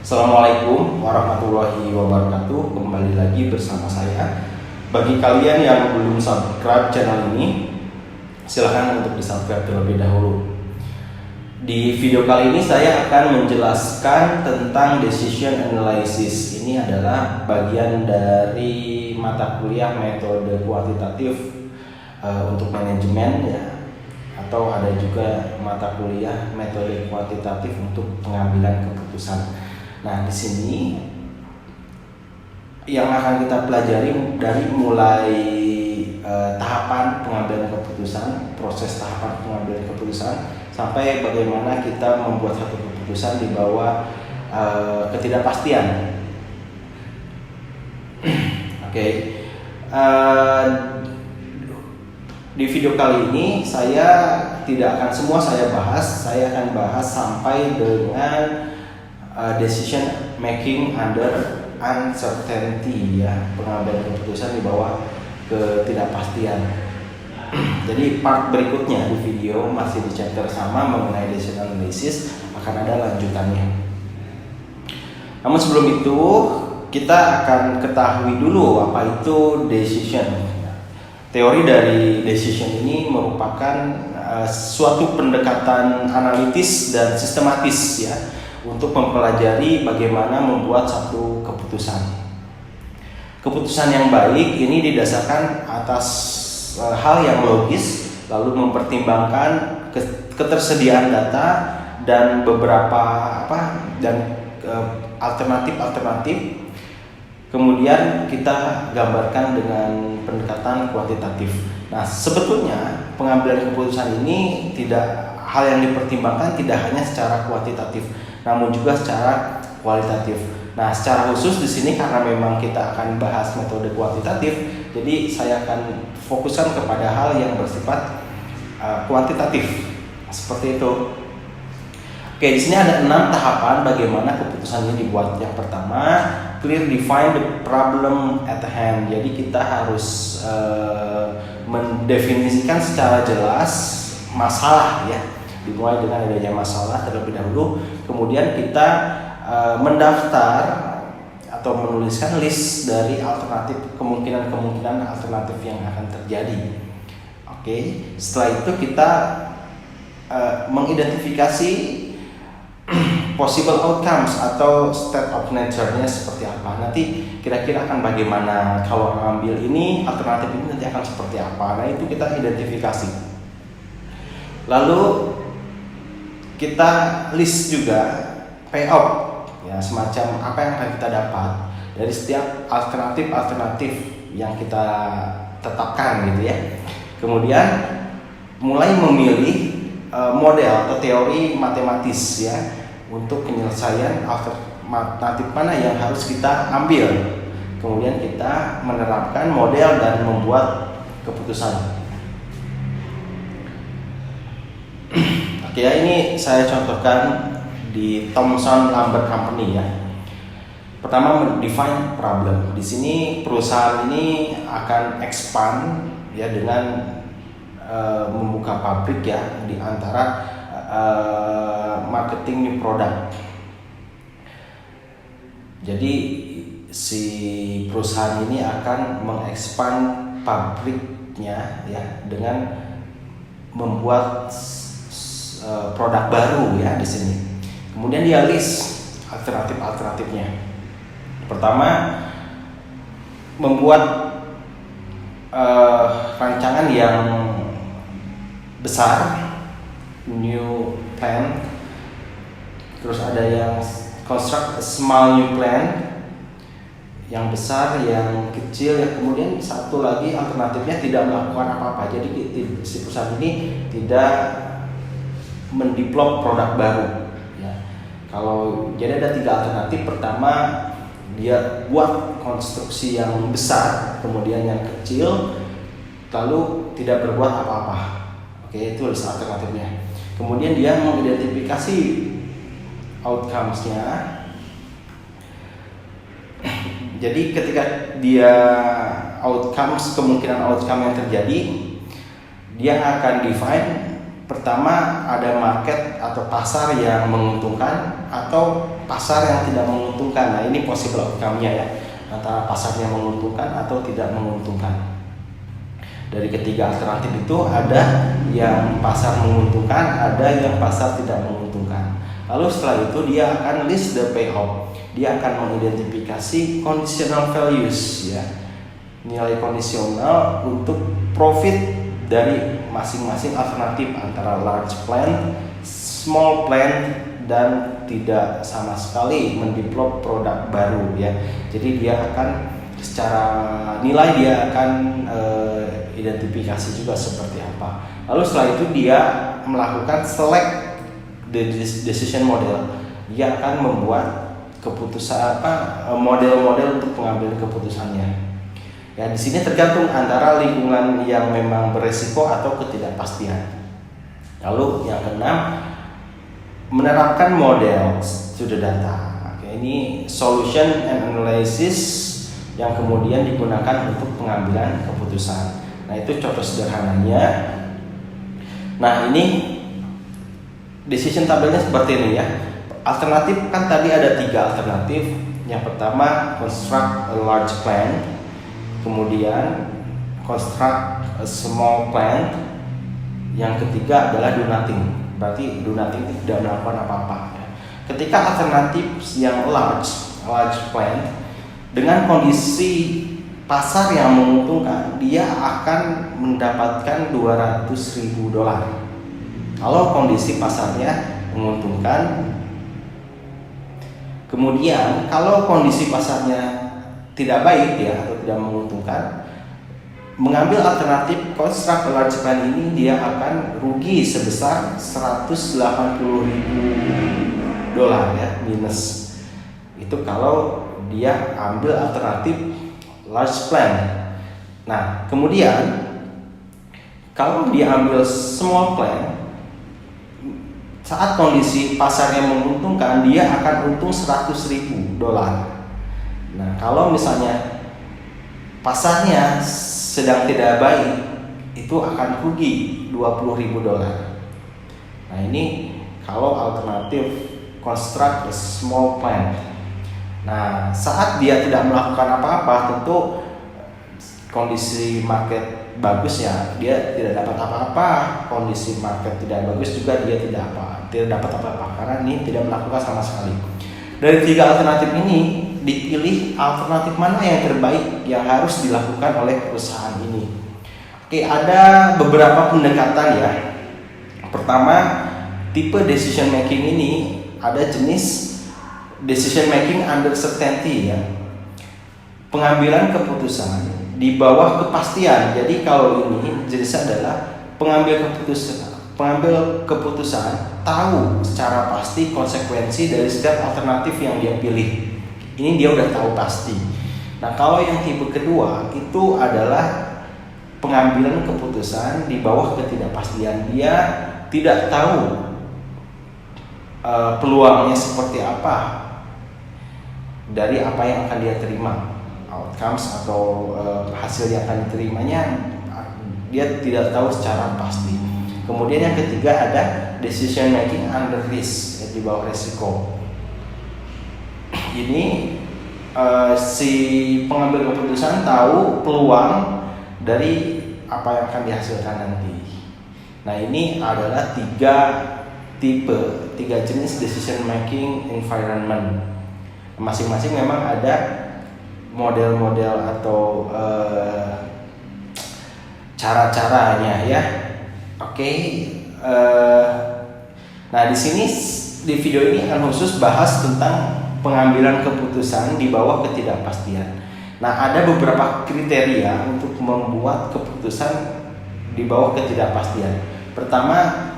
Assalamualaikum warahmatullahi wabarakatuh. Kembali lagi bersama saya. Bagi kalian yang belum subscribe channel ini, silahkan untuk di-subscribe terlebih dahulu. Di video kali ini saya akan menjelaskan tentang decision analysis. Ini adalah bagian dari mata kuliah metode kuantitatif untuk manajemen ya. Atau ada juga mata kuliah metode kuantitatif untuk pengambilan keputusan. Nah, di sini yang akan kita pelajari dari mulai tahapan pengambilan keputusan, proses tahapan pengambilan keputusan, sampai bagaimana kita membuat satu keputusan di bawah ketidakpastian. Oke. Di video kali ini saya tidak akan semua saya bahas, saya akan bahas sampai dengan decision making under uncertainty ya, pengambilan keputusan di bawah ketidakpastian. Jadi part berikutnya di video masih di chapter sama mengenai decision analysis, akan ada lanjutannya. Namun sebelum itu kita akan ketahui dulu apa itu decision. Teori dari decision ini merupakan suatu pendekatan analitis dan sistematis ya, untuk mempelajari bagaimana membuat satu keputusan. Keputusan yang baik ini didasarkan atas hal yang logis, lalu mempertimbangkan ketersediaan data dan beberapa alternatif. Kemudian kita gambarkan dengan pendekatan kuantitatif. Nah, sebetulnya pengambilan keputusan ini hal yang dipertimbangkan tidak hanya secara kuantitatif, namun juga secara kualitatif. Nah, secara khusus di sini karena memang kita akan bahas metode kuantitatif, jadi saya akan fokuskan kepada hal yang bersifat kuantitatif. Seperti itu. Oke, di sini ada 6 tahapan bagaimana keputusan ini dibuat. Yang pertama, clear define the problem at hand. Jadi kita harus mendefinisikan secara jelas masalah ya. Dimulai dengan adanya masalah terlebih dahulu, kemudian kita mendaftar atau menuliskan list dari kemungkinan alternatif yang akan terjadi. Oke, setelah itu kita mengidentifikasi possible outcomes atau state of nature-nya seperti apa. Nanti kira-kira akan bagaimana kalau mengambil ini, alternatif ini nanti akan seperti apa. Nah, itu kita identifikasi. Lalu kita list juga payout ya, semacam apa yang akan kita dapat dari setiap alternatif yang kita tetapkan gitu ya. Kemudian mulai memilih model atau teori matematis ya untuk penyelesaian alternatif mana yang harus kita ambil. Kemudian kita menerapkan model dan membuat keputusan. Oke, ya, ini saya contohkan di Thomson Lambert Company ya. Pertama, define problem. Di sini perusahaan ini akan expand ya dengan membuka pabrik ya di antara marketing new product. Jadi si perusahaan ini akan mengekspand pabriknya ya dengan membuat produk baru ya di sini. Kemudian dia list alternatifnya. Pertama, membuat rancangan yang besar, new plan. Terus ada yang construct a small new plan, yang besar, yang kecil ya. Kemudian satu lagi alternatifnya tidak melakukan apa-apa. Jadi si perusahaan ini tidak mendevelop produk baru ya. Kalau jadi ada 3 alternatif. Pertama, dia buat konstruksi yang besar, kemudian yang kecil, lalu tidak berbuat apa-apa. Oke, itu alternatifnya. Kemudian dia mengidentifikasi outcomes-nya. Jadi ketika dia kemungkinan outcome yang terjadi, dia akan define pertama ada market atau pasar yang menguntungkan atau pasar yang tidak menguntungkan. Nah, ini possible outcome-nya ya, antara pasarnya menguntungkan atau tidak menguntungkan. Dari ketiga alternatif itu ada yang pasar menguntungkan, ada yang pasar tidak menguntungkan. Lalu setelah itu dia akan list the payoff. Dia akan mengidentifikasi conditional values ya, nilai kondisional untuk profit dari masing-masing alternatif antara large plan, small plan, dan tidak sama sekali mendevelop produk baru ya. Jadi dia akan secara nilai dia akan identifikasi juga seperti apa. Lalu setelah itu dia melakukan select the decision model. Dia akan membuat keputusan model-model untuk pengambilan keputusannya. Ya, di sini tergantung antara lingkungan yang memang beresiko atau ketidakpastian. Lalu yang keenam, menerapkan model to the data. Oke, ini solution and analysis yang kemudian digunakan untuk pengambilan keputusan. Nah, itu contoh sederhananya. Nah, ini decision tabelnya seperti ini ya. Alternatif kan tadi ada 3 alternatif. Yang pertama, construct a large plan. Kemudian construct a small plan. Yang ketiga adalah do nothing. Berarti do nothing tidak melakukan apa-apa. Ketika alternatif yang large plan dengan kondisi pasar yang menguntungkan, dia akan mendapatkan $200.000. Kalau kondisi pasarnya menguntungkan. Kemudian kalau kondisi pasarnya tidak baik ya atau tidak menguntungkan, mengambil alternatif construct a large plan ini dia akan rugi sebesar $180.000 ya, minus. Itu kalau dia ambil alternatif large plan. Nah, kemudian kalau dia ambil small plan, saat kondisi pasarnya menguntungkan, dia akan untung $100.000. Nah, kalau misalnya pasarnya sedang tidak baik, itu akan rugi $20.000. Nah, ini kalau alternatif construct a small plan. Nah, saat dia tidak melakukan apa-apa, tentu kondisi market bagus ya, dia tidak dapat apa-apa. Kondisi market tidak bagus juga dia tidak dapat apa-apa karena ini tidak melakukan sama sekali. Dari 3 alternatif ini dipilih alternatif mana yang terbaik yang harus dilakukan oleh perusahaan ini. Oke, ada beberapa pendekatan ya. Pertama, tipe decision making ini ada jenis decision making under certainty ya. Pengambilan keputusan di bawah kepastian. Jadi kalau ini jenisnya adalah pengambil keputusan tahu secara pasti konsekuensi dari setiap alternatif yang dia pilih. Ini dia udah tahu pasti. Nah, kalau yang tipe kedua itu adalah pengambilan keputusan di bawah ketidakpastian. Dia tidak tahu peluangnya seperti apa dari apa yang akan dia terima, outcomes atau hasil yang akan diterimanya dia tidak tahu secara pasti. Kemudian yang ketiga ada decision making under risk, di bawah resiko. Ini si pengambil keputusan tahu peluang dari apa yang akan dihasilkan nanti. Nah, ini adalah 3 jenis decision making environment. Masing-masing memang ada model-model atau cara-caranya ya. Oke. Nah, di sini di video ini akan khusus bahas tentang pengambilan keputusan di bawah ketidakpastian. Nah, ada beberapa kriteria untuk membuat keputusan di bawah ketidakpastian. Pertama,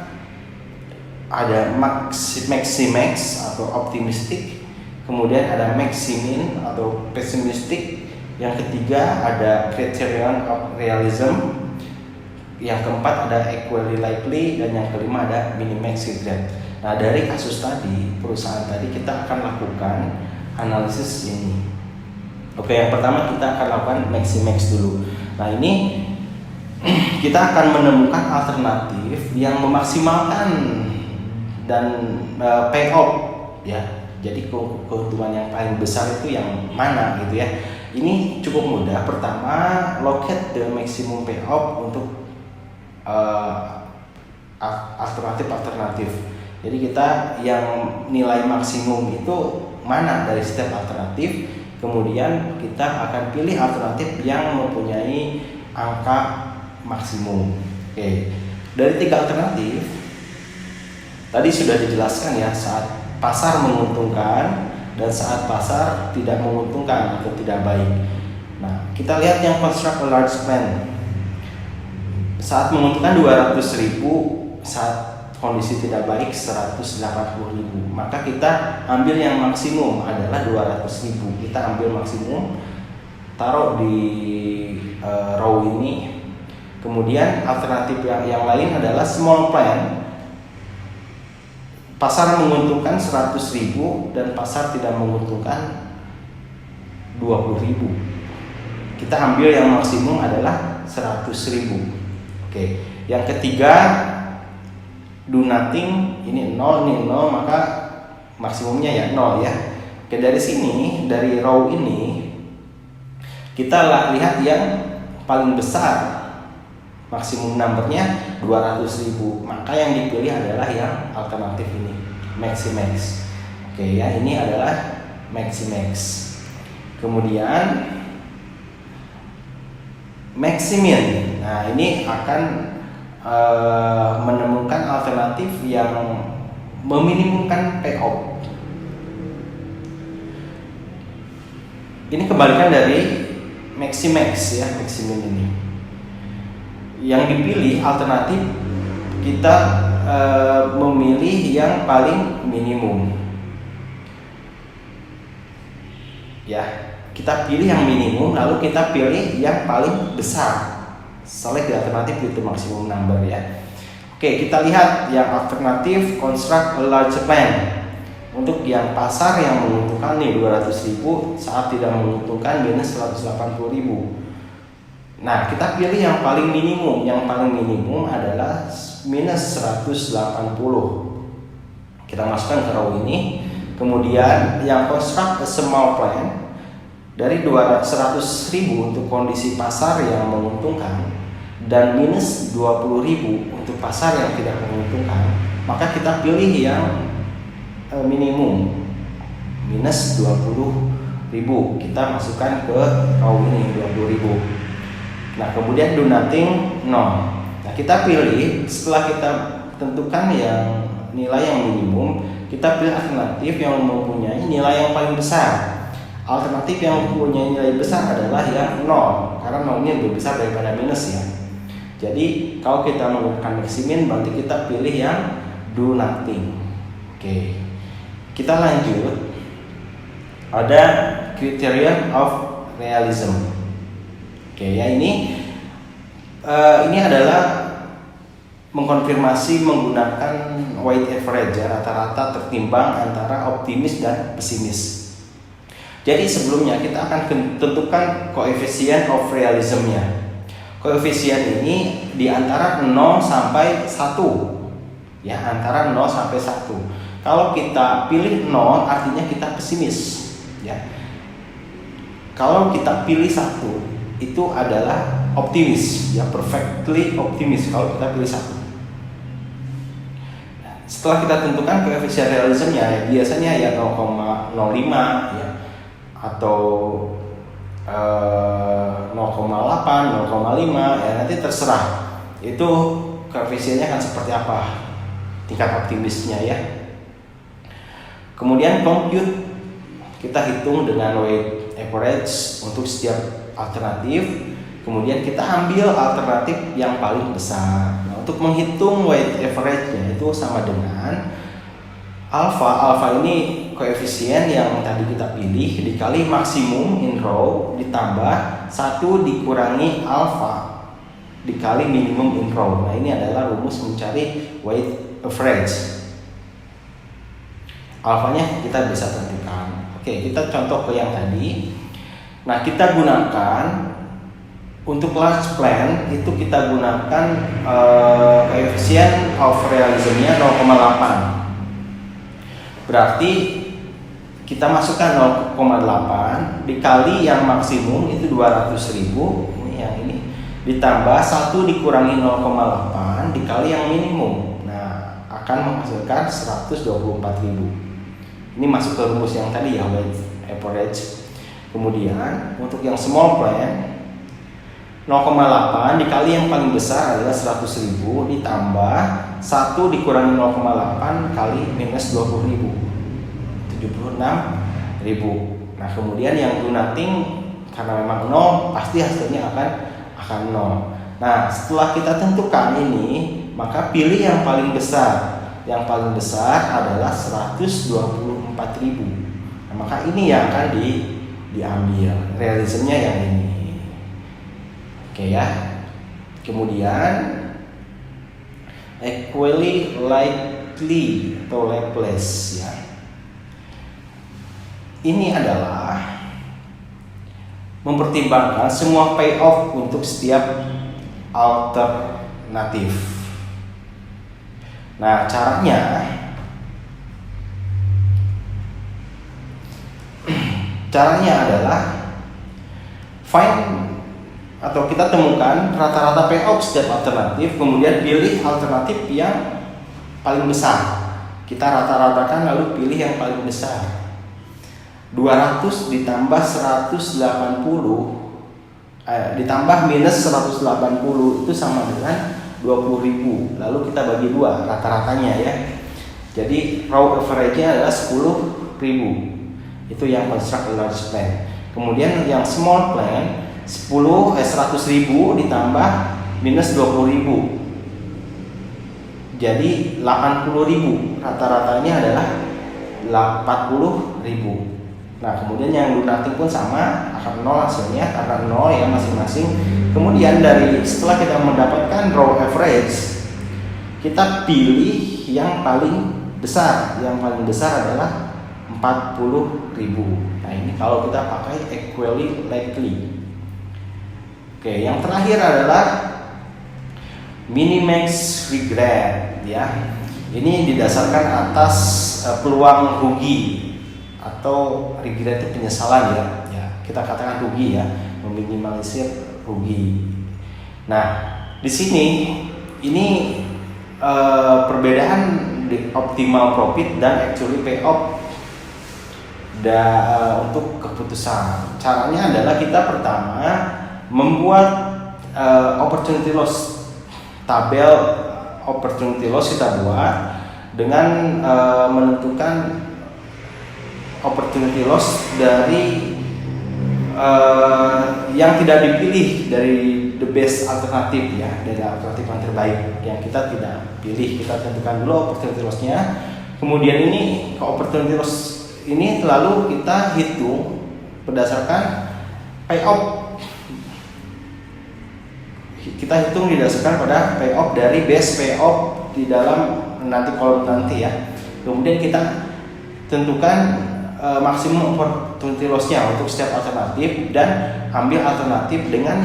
ada maximax atau optimistic, kemudian ada maximin atau pessimistic, yang ketiga ada criterion of realism, yang keempat ada equally likely, dan yang kelima ada minimax regret. Nah, dari kasus tadi, perusahaan tadi kita akan lakukan analisis ini. Oke, yang pertama kita akan lakukan maximax dulu. Nah, ini kita akan menemukan alternatif yang memaksimalkan dan payoff ya. Jadi keuntungan yang paling besar itu yang mana gitu ya. Ini cukup mudah. Pertama, locate the maximum payoff untuk alternatif. Jadi kita yang nilai maksimum itu mana dari setiap alternatif, kemudian kita akan pilih alternatif yang mempunyai angka maksimum. Oke. Dari 3 alternatif tadi sudah dijelaskan ya, saat pasar menguntungkan dan saat pasar tidak menguntungkan atau tidak baik. Nah, kita lihat yang construct a large plan. Saat menguntungkan 200.000, saat kondisi tidak baik 180.000. Maka kita ambil yang maksimum adalah 200.000. Kita ambil maksimum, taruh di row ini. Kemudian alternatif yang lain adalah small plan. Pasar menguntungkan 100.000 dan pasar tidak menguntungkan 20.000. Kita ambil yang maksimum adalah 100.000. Oke. Yang ketiga, do nothing. Ini 0, ini 0, maka maksimumnya ya 0 ya. Oke, dari sini, dari row ini kita lihat yang paling besar, maksimum numbernya 200.000, maka yang dipilih adalah yang alternatif ini, Maximax. Oke ya, ini adalah Maximax. Kemudian Maximin. Nah, ini akan menemukan alternatif yang meminimumkan payoff. Ini kebalikan dari Maximax ya, Maximin ini. Yang dipilih alternatif kita memilih yang paling minimum ya, kita pilih yang minimum lalu kita pilih yang paling besar, select di alternatif itu maksimum number ya. Oke, kita lihat yang alternatif construct a large plan. Untuk yang pasar yang menguntungkan nih 200.000, saat tidak menguntungkan minus 180.000. Nah, kita pilih yang paling minimum. Yang paling minimum adalah minus 180. Kita masukkan ke row ini. Kemudian yang construct a small plan dari 100.000 untuk kondisi pasar yang menguntungkan dan minus 20.000 untuk pasar yang tidak menguntungkan. Maka kita pilih yang minimum minus 20.000. Kita masukkan ke row ini 20.000. Nah, kemudian do nothing 0. Nah, kita pilih, setelah kita tentukan yang nilai yang minimum, kita pilih alternatif yang mempunyai nilai yang paling besar. Alternatif yang mempunyai nilai besar adalah yang 0, karena 0 ini lebih besar daripada minus ya. Jadi kalau kita menggunakan maximin, berarti kita pilih yang do nothing. Oke, kita lanjut. Ada criterion of realism. Oke ya, ini adalah mengkonfirmasi menggunakan weighted average ya, rata-rata tertimbang antara optimis dan pesimis. Jadi sebelumnya kita akan tentukan koefisien of realism-nya. Koefisien ini di antara 0 sampai 1. Ya, antara 0 sampai 1. Kalau kita pilih 0 artinya kita pesimis ya. Kalau kita pilih 1 itu adalah optimis ya, perfectly optimis kalau kita pilih 1. Setelah kita tentukan koefisien realismnya ya, biasanya ya 0,05 ya, atau 0,8, 0,5 ya, nanti terserah itu koefisiennya akan seperti apa, tingkat optimisnya ya. Kemudian compute, kita hitung dengan weighted average untuk setiap alternatif. Kemudian kita ambil alternatif yang paling besar. Nah, untuk menghitung weighted average-nya itu sama dengan alpha. Alpha ini koefisien yang tadi kita pilih dikali maksimum in row ditambah 1 dikurangi alpha dikali minimum in row. Nah, ini adalah rumus mencari weighted average. Alfanya kita bisa tentukan. Oke, kita contoh ke yang tadi. Nah, kita gunakan Untuk large plan itu kita gunakan coefficient of realism-nya 0,8. Berarti kita masukkan 0,8 dikali yang maksimum itu 200.000, ini yang ini, ditambah 1 dikurangi 0,8 dikali yang minimum. Nah, akan menghasilkan 124.000. Ini masuk ke rumus yang tadi ya, weighted average. Kemudian untuk yang small plan 0,8 dikali yang paling besar adalah 100.000 ditambah 1 dikurangi 0,8 kali minus 20.000, 76.000. Nah, kemudian yang do nothing karena memang 0 pasti hasilnya akan 0. Nah, setelah kita tentukan ini, maka pilih yang paling besar. Yang paling besar adalah 124.000. Nah, maka ini yang akan diambil. Realismnya yang ini. Oke ya. Kemudian equally likely atau Laplace ya. Ini adalah mempertimbangkan semua payoff untuk setiap alternatif. Nah, caranya adalah find atau kita temukan rata-rata payoff setiap alternatif, kemudian pilih alternatif yang paling besar. Kita rata-ratakan lalu pilih yang paling besar. 200 ditambah 180 ditambah minus 180 itu sama dengan 20.000. Lalu kita bagi 2 rata-ratanya ya. Jadi raw average-nya adalah 10.000. Itu yang construct large plan. Kemudian yang small plan 100.000 ditambah minus 20.000. Jadi 80.000. Rata-ratanya adalah 40.000. Nah, kemudian yang do nothing pun sama, akan 0 hasilnya karena 0 ya masing-masing. Kemudian setelah kita mendapatkan raw average, kita pilih yang paling besar. Yang paling besar adalah 40.000. Nah, ini kalau kita pakai equally likely. Oke, yang terakhir adalah minimax regret ya. Ini didasarkan atas peluang rugi atau regret itu penyesalan ya. Ya, kita katakan rugi ya, meminimalisir rugi. Nah, di sini ini perbedaan di optimal profit dan actually payoff untuk keputusan. Caranya adalah kita pertama membuat opportunity loss, tabel opportunity loss kita buat dengan menentukan opportunity loss dari yang tidak dipilih dari the best alternatif ya, dari alternatif yang terbaik yang kita tidak pilih. Kita tentukan dulu opportunity loss-nya. Kemudian ini opportunity loss ini selalu kita hitung berdasarkan payoff. Kita hitung didasarkan pada payoff dari best payoff di dalam nanti kolom nanti ya. Kemudian kita tentukan maksimum opportunity loss-nya untuk setiap alternatif dan ambil alternatif dengan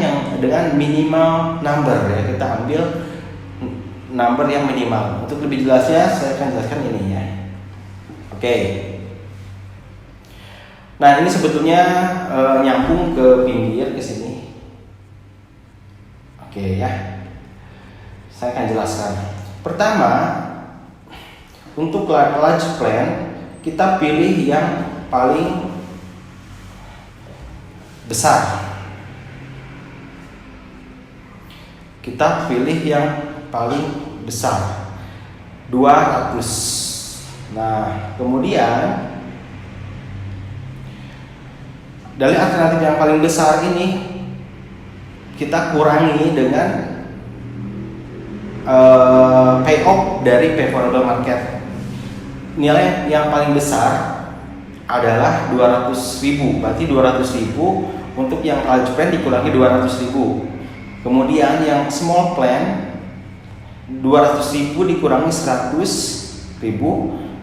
minimal number ya. Kita ambil number yang minimal. Untuk lebih jelasnya saya akan jelaskan ini ya. Oke. Nah, ini sebetulnya nyambung ke pinggir ke sini. Oke ya. Saya akan jelaskan. Pertama, untuk large plan kita pilih yang paling besar. Kita pilih yang paling besar 200. Nah, kemudian dari alternatif yang paling besar ini kita kurangi dengan payoff dari favorable market. Nilai yang paling besar adalah 200.000. Berarti 200.000 untuk yang large plan dikurangi 200.000. Kemudian yang small plan 200.000 dikurangi 100.000.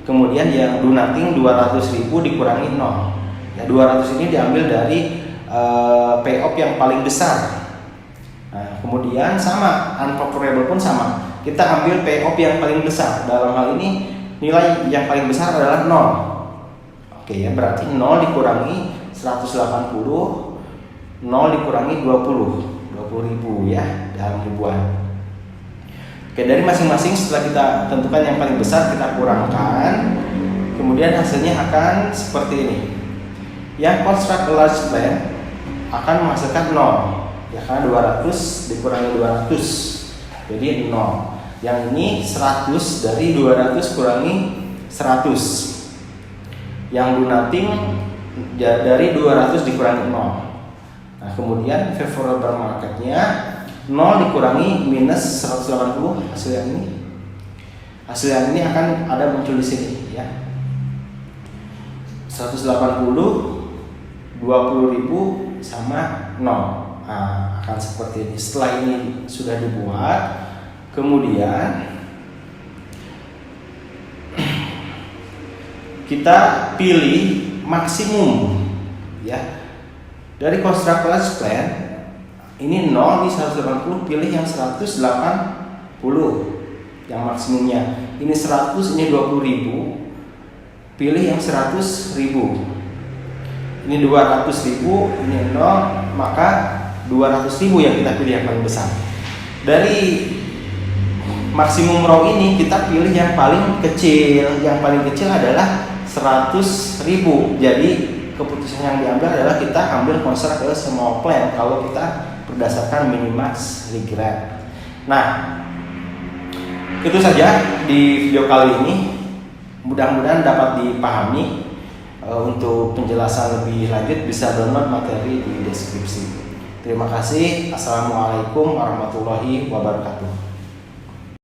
Kemudian yang do nothing 200.000 dikurangi 0. Ya, 200 ini diambil dari payoff yang paling besar. Nah, kemudian sama, unfavorable pun sama. Kita ambil payoff yang paling besar. Dalam hal ini nilai yang paling besar adalah 0. Oke ya, berarti 0 dikurangi 180, 0 dikurangi 20.000 ya, dalam ribuan. Oke, dari masing-masing setelah kita tentukan yang paling besar, kita kurangkan. Kemudian hasilnya akan seperti ini. Yang construct large plan akan menghasilkan 0. Ya, karena 200 dikurangi 200 jadi 0. Yang ini 100 dari 200 kurangi 100. Yang do nothing dari 200 dikurangi 0. Nah, kemudian favorable marketnya 0 dikurangi minus 180. Hasil yang ini akan ada muncul di sini ya. 180 20.000 sama 0. Nah, akan seperti ini. Setelah ini sudah dibuat, kemudian kita pilih maksimum ya. Dari construct large plan ini 0 di 180, pilih yang 180 yang maksimumnya. Ini 100, ini 20.000. Pilih yang 100.000. Ini 200.000, ini 0, maka 200.000 yang kita pilih yang paling besar. Dari maksimum row ini kita pilih yang paling kecil. Yang paling kecil adalah 100.000. Jadi keputusan yang diambil adalah kita ambil construct a small plan kalau kita berdasarkan minimax regret. Nah, itu saja di video kali ini. Mudah-mudahan dapat dipahami. Untuk penjelasan lebih lanjut bisa download materi di deskripsi. Terima kasih. Assalamualaikum warahmatullahi wabarakatuh.